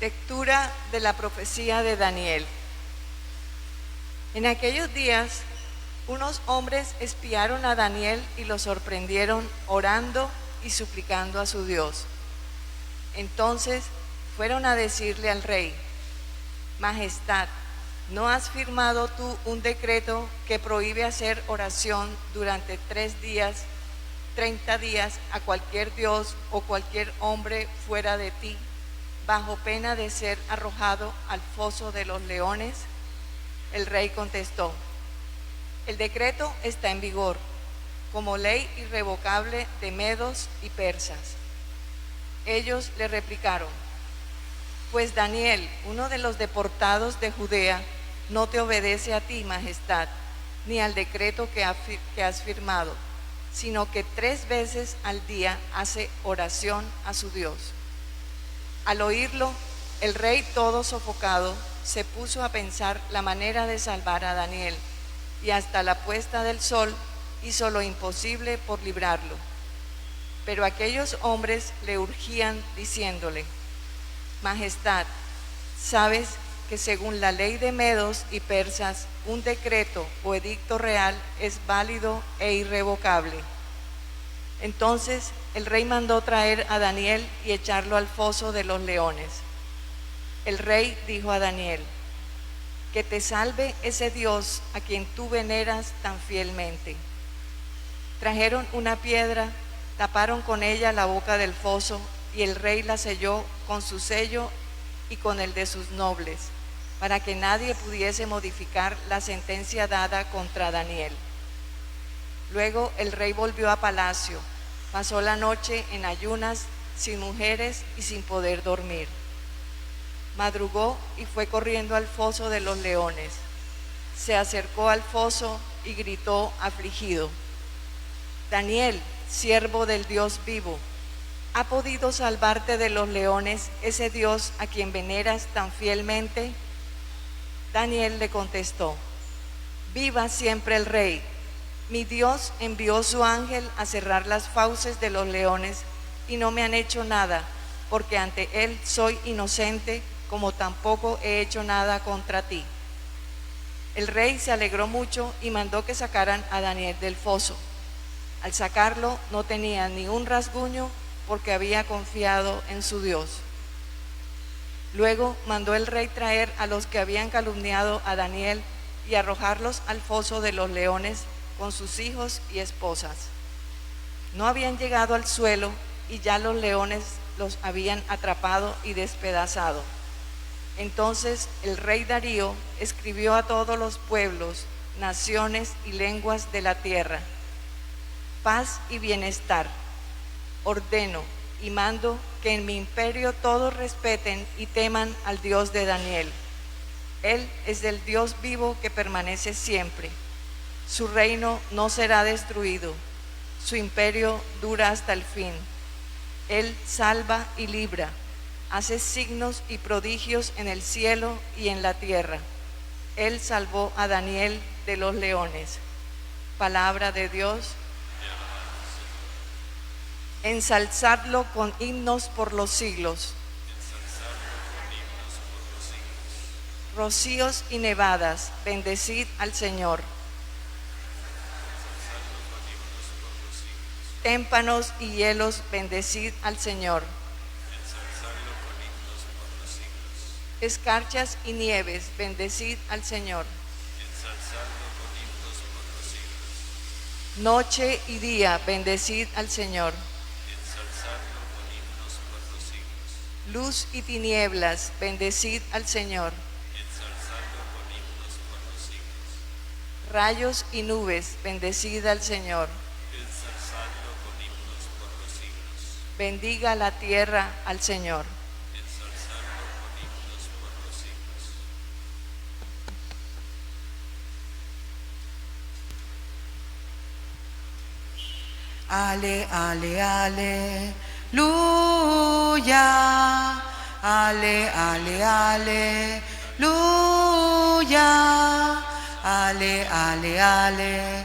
Lectura de la profecía de Daniel. En aquellos días, unos hombres espiaron a Daniel y lo sorprendieron orando y suplicando a su Dios. Entonces fueron a decirle al rey: Majestad, ¿no has firmado tú un decreto que prohíbe hacer oración durante 30 días a cualquier dios o cualquier hombre fuera de ti, bajo pena de ser arrojado al foso de los leones? El rey contestó: el decreto está en vigor, como ley irrevocable de medos y persas. Ellos le replicaron: pues Daniel, uno de los deportados de Judea, no te obedece a ti, majestad, ni al decreto que has firmado, sino que 3 veces al día hace oración a su Dios. Al oírlo, el rey, todo sofocado, se puso a pensar la manera de salvar a Daniel, y hasta la puesta del sol hizo lo imposible por librarlo. Pero aquellos hombres le urgían diciéndole: Majestad, sabes que según la ley de medos y persas, un decreto o edicto real es válido e irrevocable. Entonces el rey mandó traer a Daniel y echarlo al foso de los leones. El rey dijo a Daniel: que te salve ese Dios a quien tú veneras tan fielmente. Trajeron una piedra, taparon con ella la boca del foso, y el rey la selló con su sello y con el de sus nobles, para que nadie pudiese modificar la sentencia dada contra Daniel. Luego el rey volvió a palacio, pasó la noche en ayunas, sin mujeres y sin poder dormir. Madrugó y fue corriendo al foso de los leones. Se acercó al foso y gritó afligido: Daniel, siervo del Dios vivo, ¿ha podido salvarte de los leones ese Dios a quien veneras tan fielmente? Daniel le contestó: viva siempre el rey. Mi Dios envió su ángel a cerrar las fauces de los leones y no me han hecho nada, porque ante él soy inocente, como tampoco he hecho nada contra ti. El rey se alegró mucho y mandó que sacaran a Daniel del foso. Al sacarlo no tenía ni un rasguño, porque había confiado en su Dios. Luego mandó el rey traer a los que habían calumniado a Daniel y arrojarlos al foso de los leones con sus hijos y esposas. No habían llegado al suelo y ya los leones los habían atrapado y despedazado. Entonces el rey Darío escribió a todos los pueblos, naciones y lenguas de la tierra: paz y bienestar. Ordeno y mando que en mi imperio todos respeten y teman al Dios de Daniel. Él es el Dios vivo que permanece siempre. Su reino no será destruido, su imperio dura hasta el fin. Él salva y libra, hace signos y prodigios en el cielo y en la tierra. Él salvó a Daniel de los leones. Palabra de Dios. Ensalzadlo con himnos por los siglos. Rocíos y nevadas, bendecid al Señor. Témpanos y hielos, bendecid al Señor. Escarchas y nieves, bendecid al Señor. Noche y día, bendecid al Señor. Luz y tinieblas, bendecid al Señor. Rayos y nubes, bendecid al Señor. Bendiga la tierra al Señor. Ale, ale, aleluya. Ale, ale, aleluya. Ale, ale, aleluya.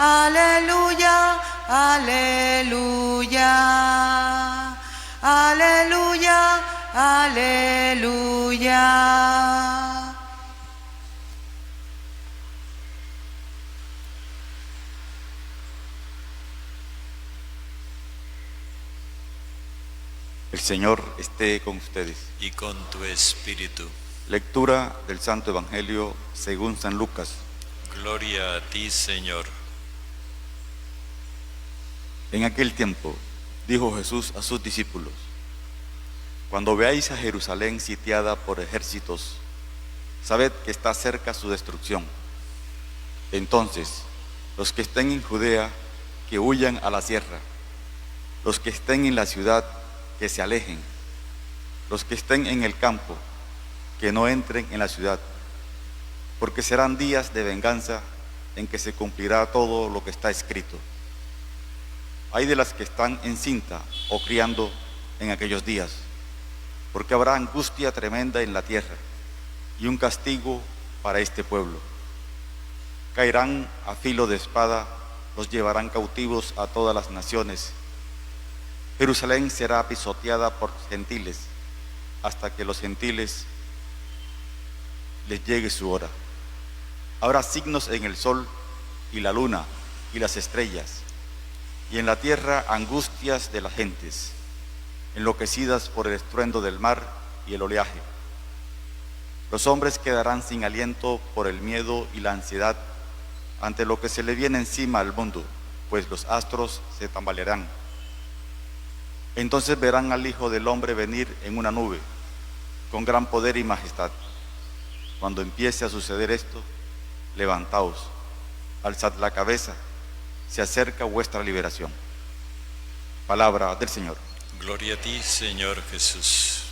Aleluya, aleluya. Aleluya. aleluya. El Señor esté con ustedes. Y con tu espíritu. Lectura del Santo Evangelio según San Lucas. Gloria a ti, Señor. En aquel tiempo dijo Jesús a sus discípulos: cuando veáis a Jerusalén sitiada por ejércitos, sabed que está cerca su destrucción. Entonces, los que estén en Judea, que huyan a la sierra; los que estén en la ciudad, que se alejen; los que estén en el campo, que no entren en la ciudad, porque serán días de venganza en que se cumplirá todo lo que está escrito. Ay de las que están encinta o criando en aquellos días, porque habrá angustia tremenda en la tierra y un castigo para este pueblo. Caerán a filo de espada, los llevarán cautivos a todas las naciones. Jerusalén será pisoteada por gentiles, hasta que los gentiles les llegue su hora. Habrá signos en el sol y la luna y las estrellas, y en la tierra angustias de las gentes, enloquecidas por el estruendo del mar y el oleaje. Los hombres quedarán sin aliento por el miedo y la ansiedad ante lo que se le viene encima al mundo, pues los astros se tambalearán. Entonces verán al Hijo del Hombre venir en una nube, con gran poder y majestad. Cuando empiece a suceder esto, levantaos, alzad la cabeza, se acerca vuestra liberación. Palabra del Señor. Gloria a ti, Señor Jesús.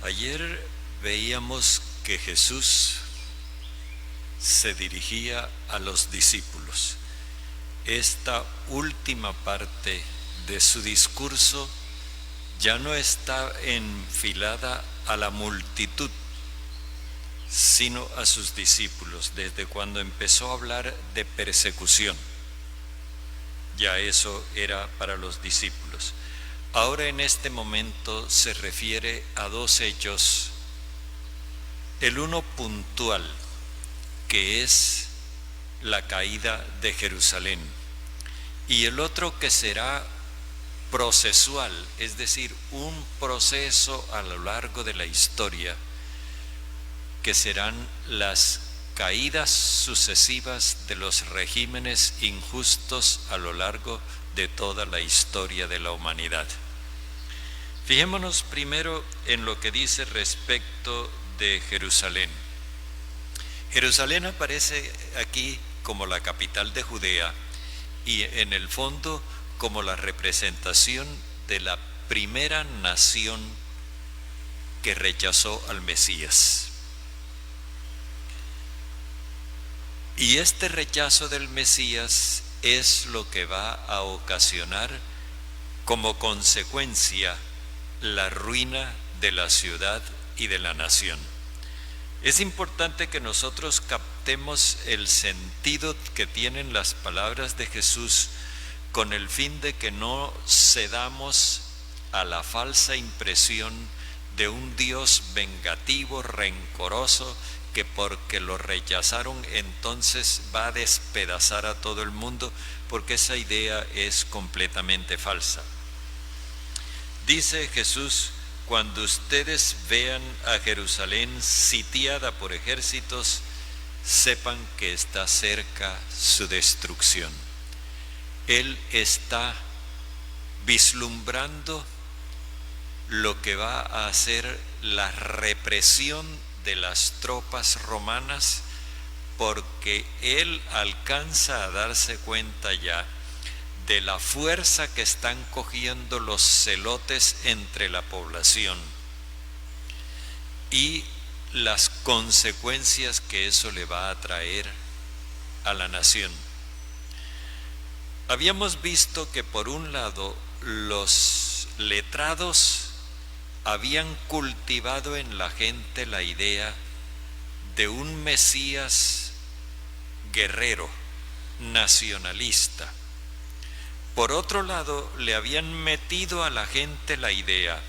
Ayer veíamos que Jesús se dirigía a los discípulos. Esta última parte de su discurso ya no está enfilada a la multitud, sino a sus discípulos, desde cuando empezó a hablar de persecución. Ya eso era para los discípulos. Ahora en este momento se refiere a dos hechos, el uno puntual, que es la caída de Jerusalén, y el otro que será procesual, es decir, un proceso a lo largo de la historia, que serán las caídas sucesivas de los regímenes injustos a lo largo de toda la historia de la humanidad. Fijémonos primero en lo que dice respecto de Jerusalén. Jerusalén aparece aquí como la capital de Judea y en el fondo como la representación de la primera nación que rechazó al Mesías. Y este rechazo del Mesías es lo que va a ocasionar como consecuencia la ruina de la ciudad y de la nación. Es importante que nosotros captemos el sentido que tienen las palabras de Jesús con el fin de que no cedamos a la falsa impresión de un Dios vengativo, rencoroso, que porque lo rechazaron entonces va a despedazar a todo el mundo, porque esa idea es completamente falsa. Dice Jesús: cuando ustedes vean a Jerusalén sitiada por ejércitos, sepan que está cerca su destrucción. Él está vislumbrando lo que va a ser la represión de las tropas romanas, porque él alcanza a darse cuenta ya de la fuerza que están cogiendo los celotes entre la población y las consecuencias que eso le va a traer a la nación. Habíamos visto que por un lado los letrados habían cultivado en la gente la idea de un Mesías guerrero, nacionalista. Por otro lado, le habían metido a la gente la idea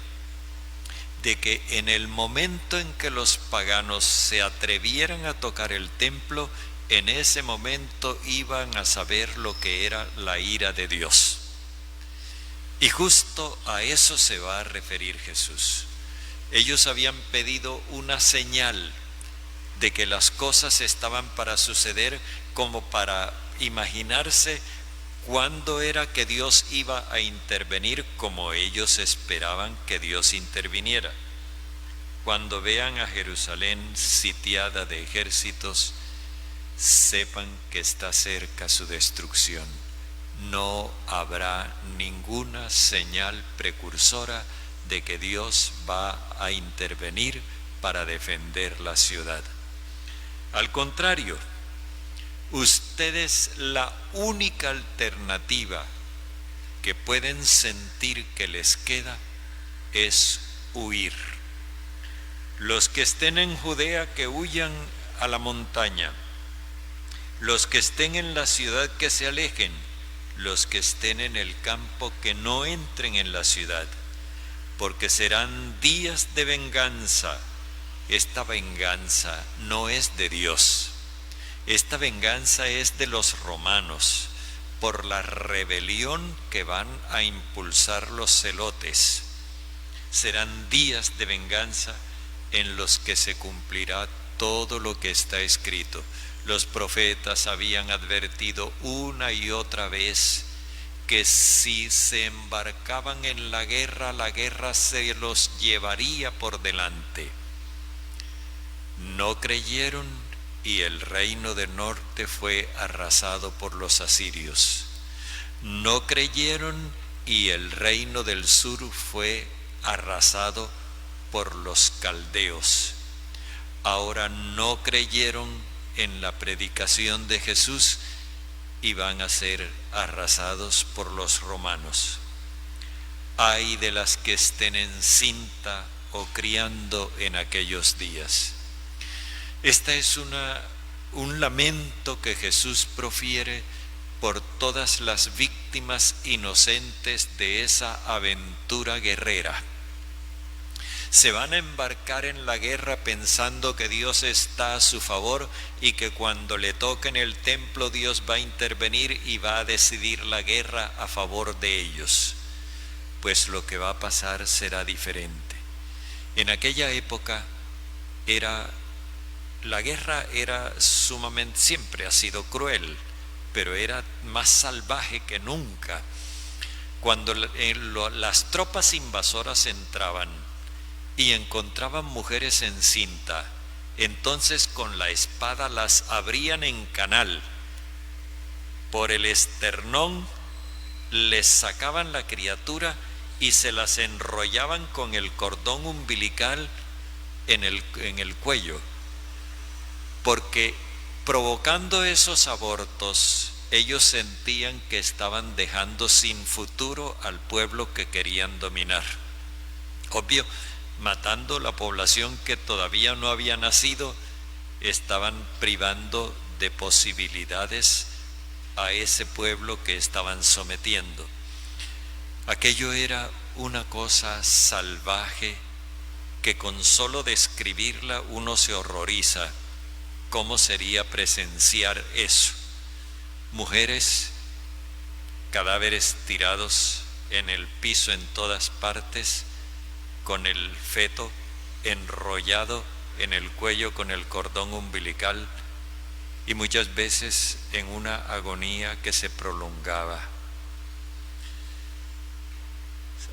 de que en el momento en que los paganos se atrevieran a tocar el templo, en ese momento iban a saber lo que era la ira de Dios. Y justo a eso se va a referir Jesús. Ellos habían pedido una señal de que las cosas estaban para suceder, como para imaginarse cuándo era que Dios iba a intervenir como ellos esperaban que Dios interviniera. Cuando vean a Jerusalén sitiada de ejércitos, sepan que está cerca su destrucción. No habrá ninguna señal precursora de que Dios va a intervenir para defender la ciudad. Al contrario, ustedes la única alternativa que pueden sentir que les queda es huir. Los que estén en Judea, que huyan a la montaña. Los que estén en la ciudad, que se alejen. Los que estén en el campo, que no entren en la ciudad, porque serán días de venganza. Esta venganza no es de Dios. Esta venganza es de los romanos por la rebelión que van a impulsar los celotes. Serán días de venganza en los que se cumplirá todo lo que está escrito. Los profetas habían advertido una y otra vez que si se embarcaban en la guerra se los llevaría por delante. No creyeron y el reino del norte fue arrasado por los asirios. No creyeron y el reino del sur fue arrasado por los caldeos. Ahora no creyeron en la predicación de Jesús y van a ser arrasados por los romanos. Ay de las que estén encinta o criando en aquellos días. Esta es un lamento que Jesús profiere por todas las víctimas inocentes de esa aventura guerrera. Se van a embarcar en la guerra pensando que Dios está a su favor y que cuando le toquen el templo Dios va a intervenir y va a decidir la guerra a favor de ellos. Pues lo que va a pasar será diferente. En aquella época la guerra era sumamente, siempre ha sido cruel, pero era más salvaje que nunca. Cuando las tropas invasoras entraban y encontraban mujeres encinta, entonces con la espada las abrían en canal. Por el esternón les sacaban la criatura y se las enrollaban con el cordón umbilical en el cuello, porque provocando esos abortos ellos sentían que estaban dejando sin futuro al pueblo que querían dominar. Obvio, matando la población que todavía no había nacido, estaban privando de posibilidades a ese pueblo que estaban sometiendo. Aquello era una cosa salvaje que con solo describirla uno se horroriza. ¿Cómo sería presenciar eso? Mujeres, cadáveres tirados en el piso en todas partes, con el feto enrollado en el cuello con el cordón umbilical y muchas veces en una agonía que se prolongaba.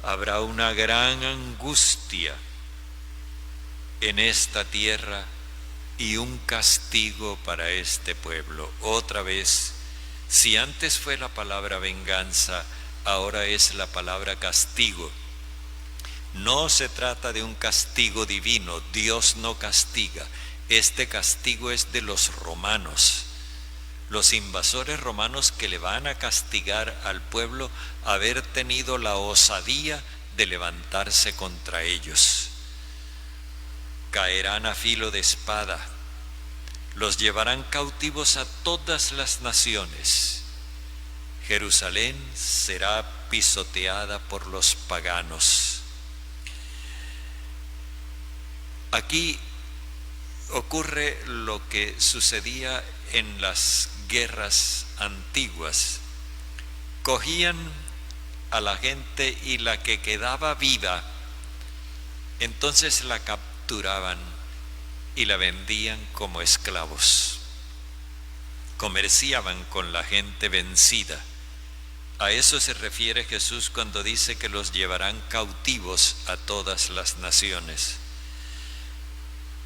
Habrá una gran angustia en esta tierra y un castigo para este pueblo. Otra vez, si antes fue la palabra venganza, ahora es la palabra castigo. No se trata de un castigo divino, Dios no castiga. Este castigo es de los romanos. los invasores romanos que le van a castigar al pueblo haber tenido la osadía de levantarse contra ellos. Caerán a filo de espada, los llevarán cautivos a todas las naciones. Jerusalén será pisoteada por los paganos. Aquí ocurre lo que sucedía en las guerras antiguas. Cogían a la gente y la que quedaba viva, entonces la capturaban y la vendían como esclavos. Comerciaban con la gente vencida. A eso se refiere Jesús cuando dice que los llevarán cautivos a todas las naciones.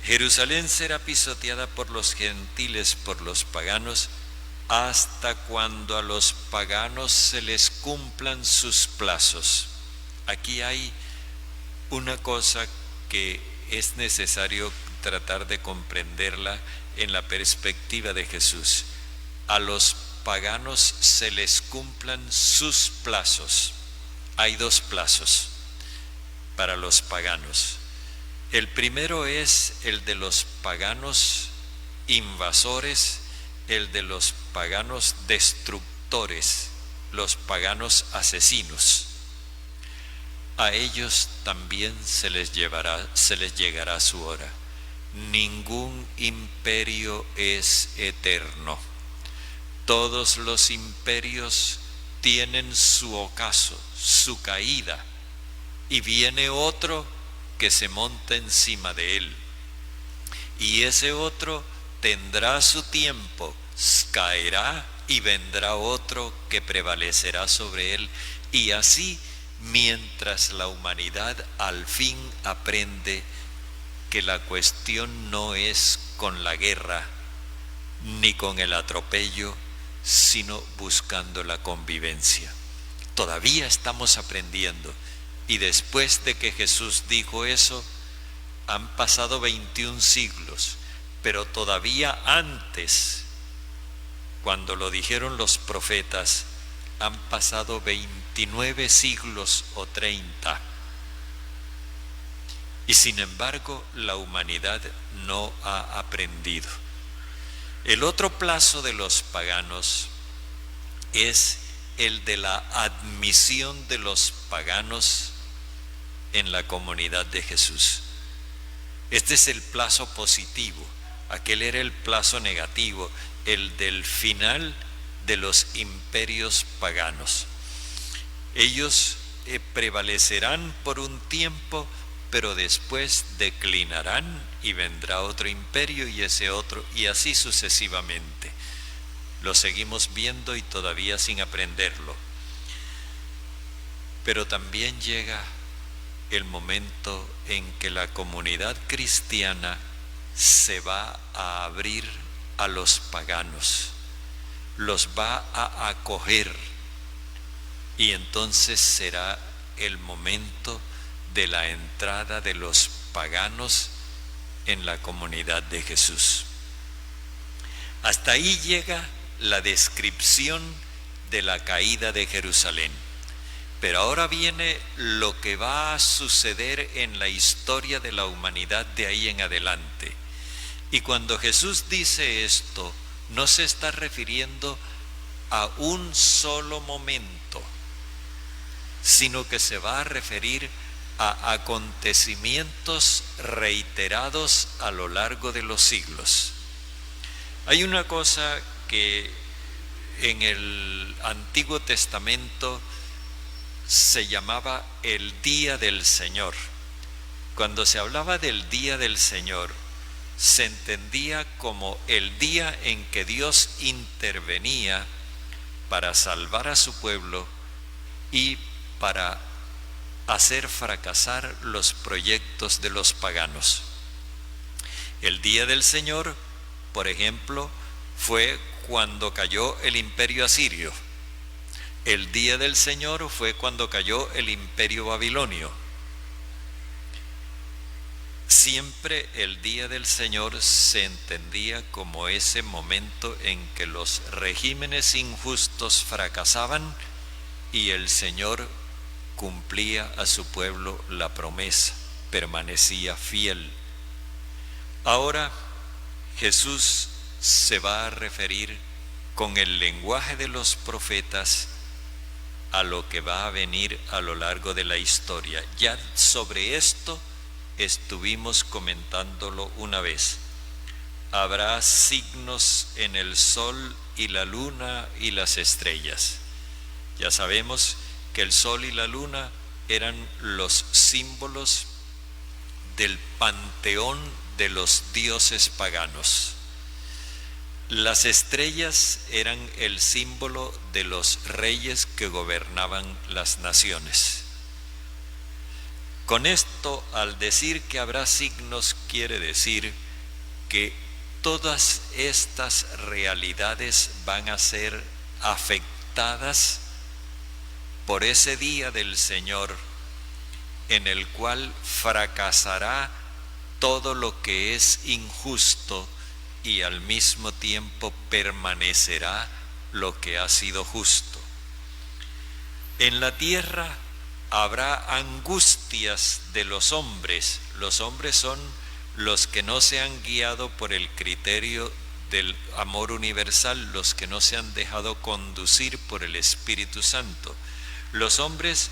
Jerusalén será pisoteada por los gentiles, por los paganos, hasta cuando a los paganos se les cumplan sus plazos. Aquí hay una cosa que es necesario tratar de comprenderla en la perspectiva de Jesús. A los paganos se les cumplan sus plazos. Hay dos plazos para los paganos. El primero es el de los paganos invasores, el de los paganos destructores, los paganos asesinos. A ellos también se les llegará su hora. Ningún imperio es eterno. Todos los imperios tienen su ocaso, su caída, y viene otro que se monta encima de él. Y ese otro tendrá su tiempo, caerá y vendrá otro que prevalecerá sobre él. Y así, mientras la humanidad al fin aprende que la cuestión no es con la guerra ni con el atropello, sino buscando la convivencia. Todavía estamos aprendiendo. Y después de que Jesús dijo eso, han pasado 21 siglos, pero todavía antes, cuando lo dijeron los profetas, han pasado 29 siglos o 30. Y sin embargo, la humanidad no ha aprendido. El otro plazo de los paganos es el de la admisión de los paganos en la comunidad de Jesús. Este es el plazo positivo. Aquel era el plazo negativo, el del final de los imperios paganos. Ellos prevalecerán por un tiempo, pero después declinarán y vendrá otro imperio y ese otro, y así sucesivamente. Lo seguimos viendo y todavía sin aprenderlo. Pero también llega el momento en que la comunidad cristiana se va a abrir a los paganos, los va a acoger, y entonces será el momento de la entrada de los paganos en la comunidad de Jesús. Hasta ahí llega la descripción de la caída de Jerusalén. Pero ahora viene lo que va a suceder en la historia de la humanidad de ahí en adelante. Y cuando Jesús dice esto, no se está refiriendo a un solo momento, sino que se va a referir a acontecimientos reiterados a lo largo de los siglos. Hay una cosa que en el Antiguo Testamento se llamaba el día del Señor. Cuando se hablaba del día del Señor, se entendía como el día en que Dios intervenía para salvar a su pueblo y para hacer fracasar los proyectos de los paganos. El día del Señor, por ejemplo, fue cuando cayó el imperio asirio. El día del Señor fue cuando cayó el imperio babilonio. Siempre el día del Señor se entendía como ese momento en que los regímenes injustos fracasaban y el Señor cumplía a su pueblo la promesa, permanecía fiel. Ahora Jesús se va a referir con el lenguaje de los profetas a lo que va a venir a lo largo de la historia. Ya sobre esto estuvimos comentándolo una vez. Habrá signos en el sol y la luna y las estrellas. Ya sabemos que el sol y la luna eran los símbolos del panteón de los dioses paganos. Las estrellas eran el símbolo de los reyes que gobernaban las naciones. Con esto, al decir que habrá signos, quiere decir que todas estas realidades van a ser afectadas por ese día del Señor, en el cual fracasará todo lo que es injusto y al mismo tiempo permanecerá lo que ha sido justo. En la tierra habrá angustias de los hombres. Los hombres son los que no se han guiado por el criterio del amor universal, los que no se han dejado conducir por el Espíritu Santo. Los hombres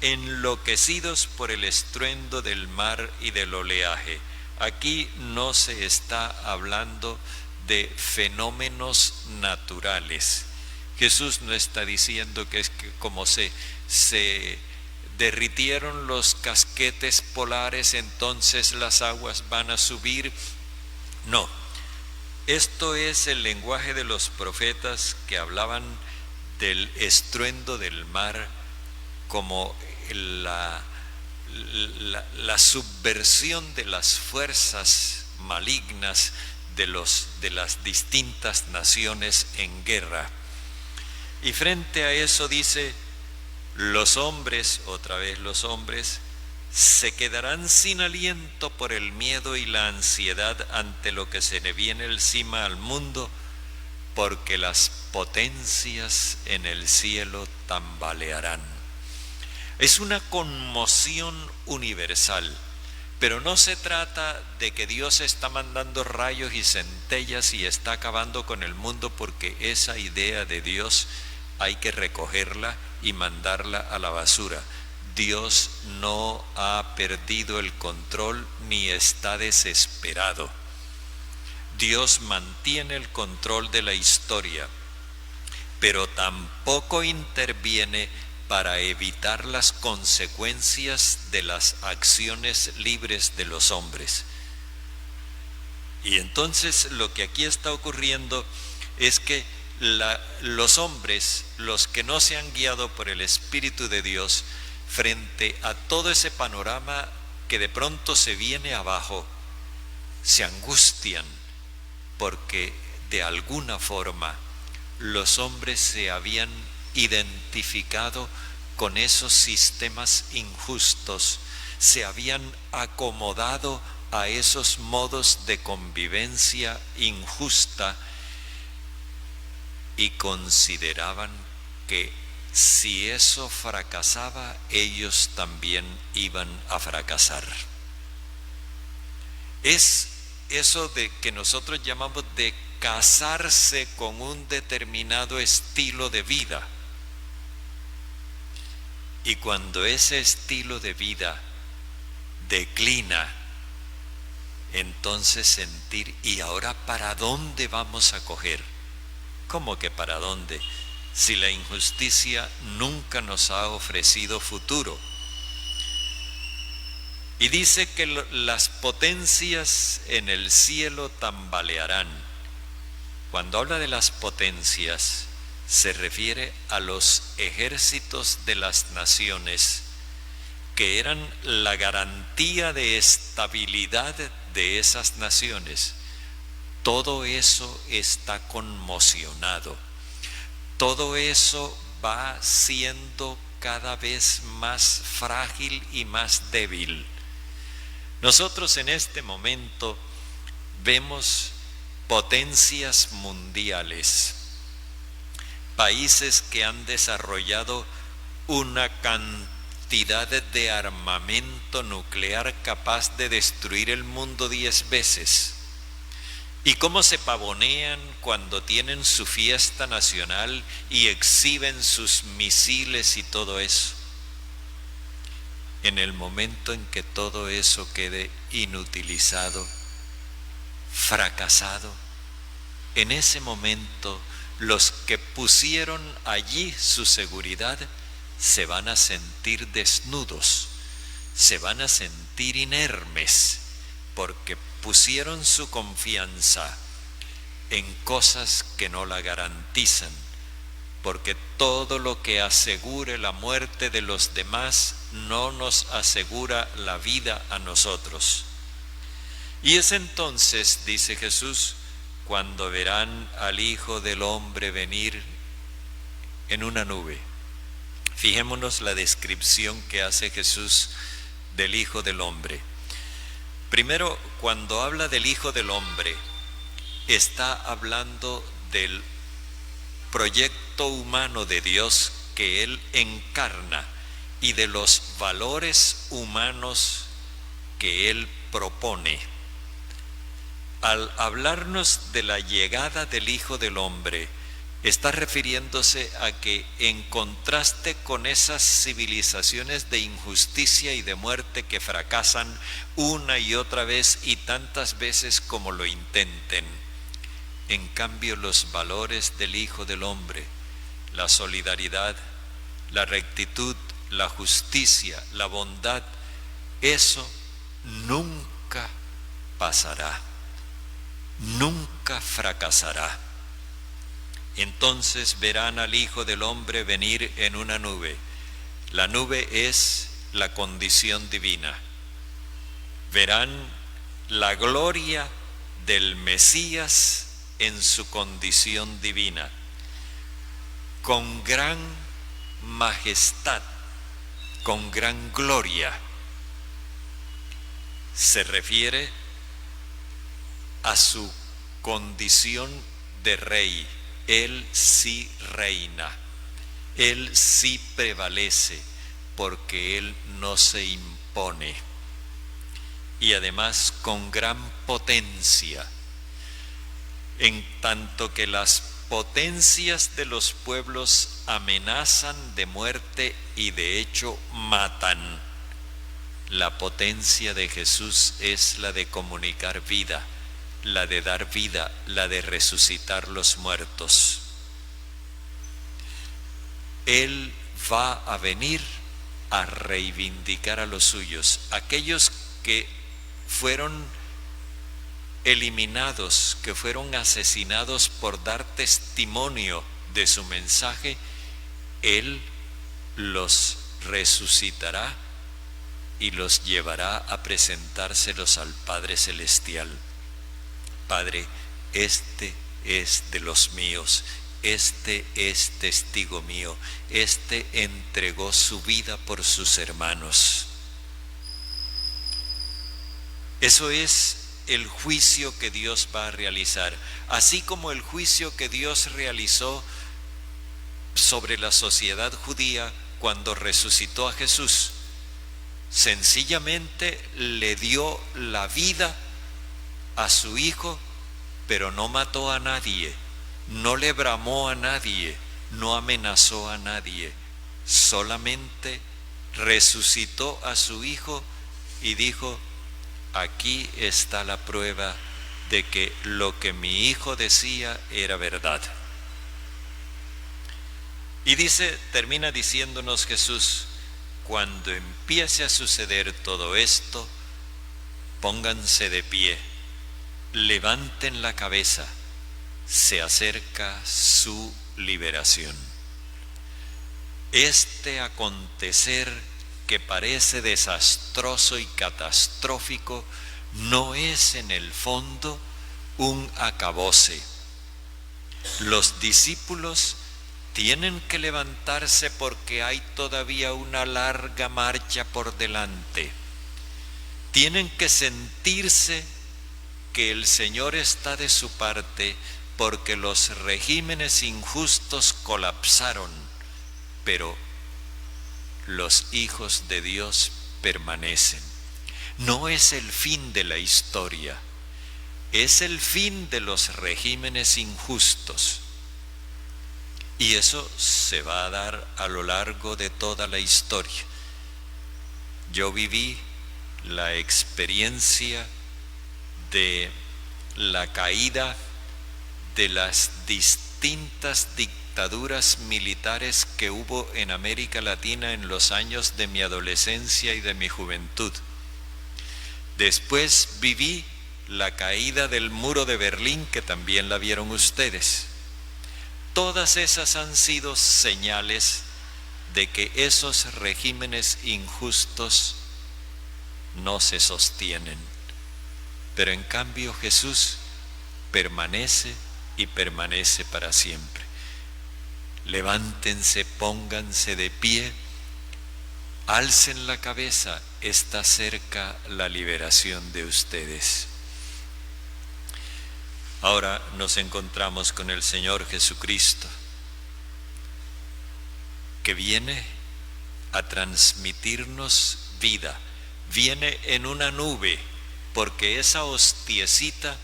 enloquecidos por el estruendo del mar y del oleaje. Aquí no se está hablando de fenómenos naturales. Jesús no está diciendo que es que como se derritieron los casquetes polares, entonces las aguas van a subir. No, esto es el lenguaje de los profetas que hablaban del estruendo del mar como la subversión de las fuerzas malignas de las distintas naciones en guerra. Y frente a eso dice: los hombres, otra vez los hombres, se quedarán sin aliento por el miedo y la ansiedad ante lo que se le viene encima al mundo, porque las potencias en el cielo tambalearán. Es una conmoción universal, pero no se trata de que Dios está mandando rayos y centellas y está acabando con el mundo, porque esa idea de Dios hay que recogerla y mandarla a la basura. Dios no ha perdido el control ni está desesperado. Dios mantiene el control de la historia, pero tampoco interviene para evitar las consecuencias de las acciones libres de los hombres. Y entonces lo que aquí está ocurriendo es que los hombres, los que no se han guiado por el Espíritu de Dios, frente a todo ese panorama que de pronto se viene abajo, se angustian, porque de alguna forma los hombres se habían identificado con esos sistemas injustos, se habían acomodado a esos modos de convivencia injusta y consideraban que si eso fracasaba, ellos también iban a fracasar. Es eso de que nosotros llamamos de casarse con un determinado estilo de vida. Y cuando ese estilo de vida declina, entonces sentir: ¿y ahora para dónde vamos a coger? ¿Cómo que para dónde? Si la injusticia nunca nos ha ofrecido futuro. Y dice que las potencias en el cielo tambalearán. Cuando habla de las potencias, se refiere a los ejércitos de las naciones, que eran la garantía de estabilidad de esas naciones. Todo eso está conmocionado. Todo eso va siendo cada vez más frágil y más débil. Nosotros en este momento vemos potencias mundiales, países que han desarrollado una cantidad de armamento nuclear capaz de destruir el mundo 10 veces. ¿Y cómo se pavonean cuando tienen su fiesta nacional y exhiben sus misiles y todo eso? En el momento en que todo eso quede inutilizado, fracasado, en ese momento los que pusieron allí su seguridad se van a sentir desnudos, se van a sentir inermes, porque pusieron su confianza en cosas que no la garantizan, porque todo lo que asegure la muerte de los demás no nos asegura la vida a nosotros. Y es entonces, dice Jesús, cuando verán al Hijo del Hombre venir en una nube. Fijémonos la descripción que hace Jesús del Hijo del Hombre. Primero, cuando habla del Hijo del Hombre, está hablando del proyecto humano de Dios que Él encarna y de los valores humanos que Él propone. Al hablarnos de la llegada del Hijo del Hombre, está refiriéndose a que en contraste con esas civilizaciones de injusticia y de muerte que fracasan una y otra vez y tantas veces como lo intenten, en cambio los valores del Hijo del Hombre, la solidaridad, la rectitud, la justicia, la bondad, eso nunca pasará, nunca fracasará. Entonces verán al Hijo del Hombre venir en una nube. La nube es la condición divina. Verán la gloria del Mesías en su condición divina, con gran majestad, con gran gloria. Se refiere a su condición de rey. Él sí reina, Él sí prevalece, porque Él no se impone. Y además con gran potencia, en tanto que las potencias de los pueblos amenazan de muerte y de hecho matan. La potencia de Jesús es la de comunicar vida, la de dar vida, la de resucitar los muertos. Él va a venir a reivindicar a los suyos, aquellos que fueron eliminados, que fueron asesinados por dar testimonio de su mensaje. Él los resucitará y los llevará a presentárselos al Padre Celestial. Padre, este es de los míos, este es testigo mío, este entregó su vida por sus hermanos. Eso es el juicio que Dios va a realizar, así como el juicio que Dios realizó sobre la sociedad judía cuando resucitó a Jesús. Sencillamente le dio la vida a su Hijo, pero no mató a nadie, no le bramó a nadie, no amenazó a nadie, solamente resucitó a su Hijo y dijo: aquí está la prueba de que lo que mi Hijo decía era verdad. Y termina diciéndonos Jesús: cuando empiece a suceder todo esto, pónganse de pie, levanten la cabeza, se acerca su liberación. Este acontecer que parece desastroso y catastrófico no es en el fondo un acabose. Los discípulos tienen que levantarse porque hay todavía una larga marcha por delante. Tienen que sentirse que el Señor está de su parte, porque los regímenes injustos colapsaron, pero los hijos de Dios permanecen. No es el fin de la historia, es el fin de los regímenes injustos. Y eso se va a dar a lo largo de toda la historia. Yo viví la experiencia de la caída de las distintas dictaduras militares que hubo en América Latina en los años de mi adolescencia y de mi juventud. Después viví la caída del muro de Berlín, que también la vieron ustedes. Todas esas han sido señales de que esos regímenes injustos no se sostienen. Pero en cambio Jesús permanece y permanece para siempre. Levántense, pónganse de pie, alcen la cabeza, está cerca la liberación de ustedes. Ahora nos encontramos con el Señor Jesucristo, que viene a transmitirnos vida, viene en una nube, porque esa hostiecita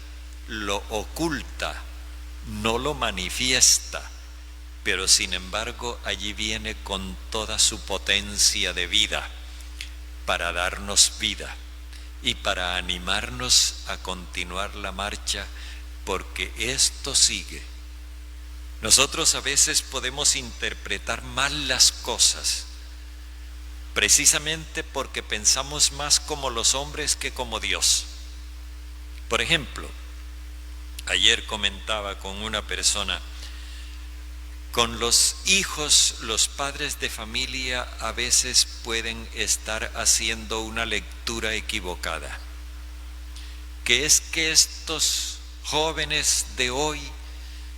lo oculta, no lo manifiesta, pero sin embargo allí viene con toda su potencia de vida para darnos vida y para animarnos a continuar la marcha, porque esto sigue. Nosotros a veces podemos interpretar mal las cosas, precisamente porque pensamos más como los hombres que como Dios. Por ejemplo, ayer comentaba con una persona, con los hijos, los padres de familia a veces pueden estar haciendo una lectura equivocada, que es que estos jóvenes de hoy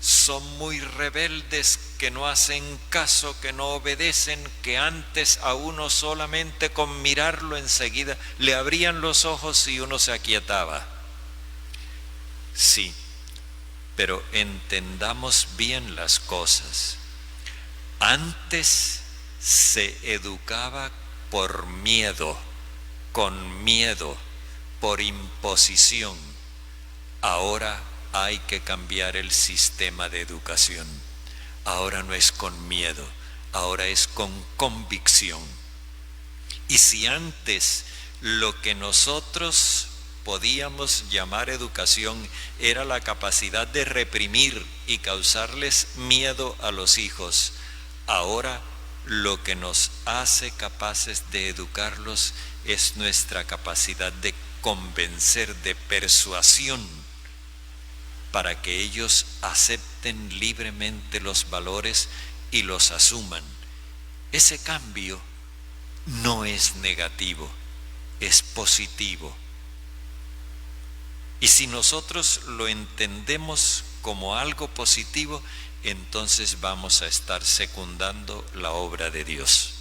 son muy rebeldes, que no hacen caso, que no obedecen, que antes a uno solamente con mirarlo enseguida le abrían los ojos y uno se aquietaba. Sí, pero entendamos bien las cosas. Antes se educaba por miedo, con miedo, por imposición. Ahora hay que cambiar el sistema de educación. Ahora no es con miedo, ahora es con convicción. Y si antes lo que nosotros podíamos llamar educación era la capacidad de reprimir y causarles miedo a los hijos, ahora lo que nos hace capaces de educarlos es nuestra capacidad de convencer, de persuasión, para que ellos acepten libremente los valores y los asuman. Ese cambio no es negativo, es positivo. Y si nosotros lo entendemos como algo positivo, entonces vamos a estar secundando la obra de Dios.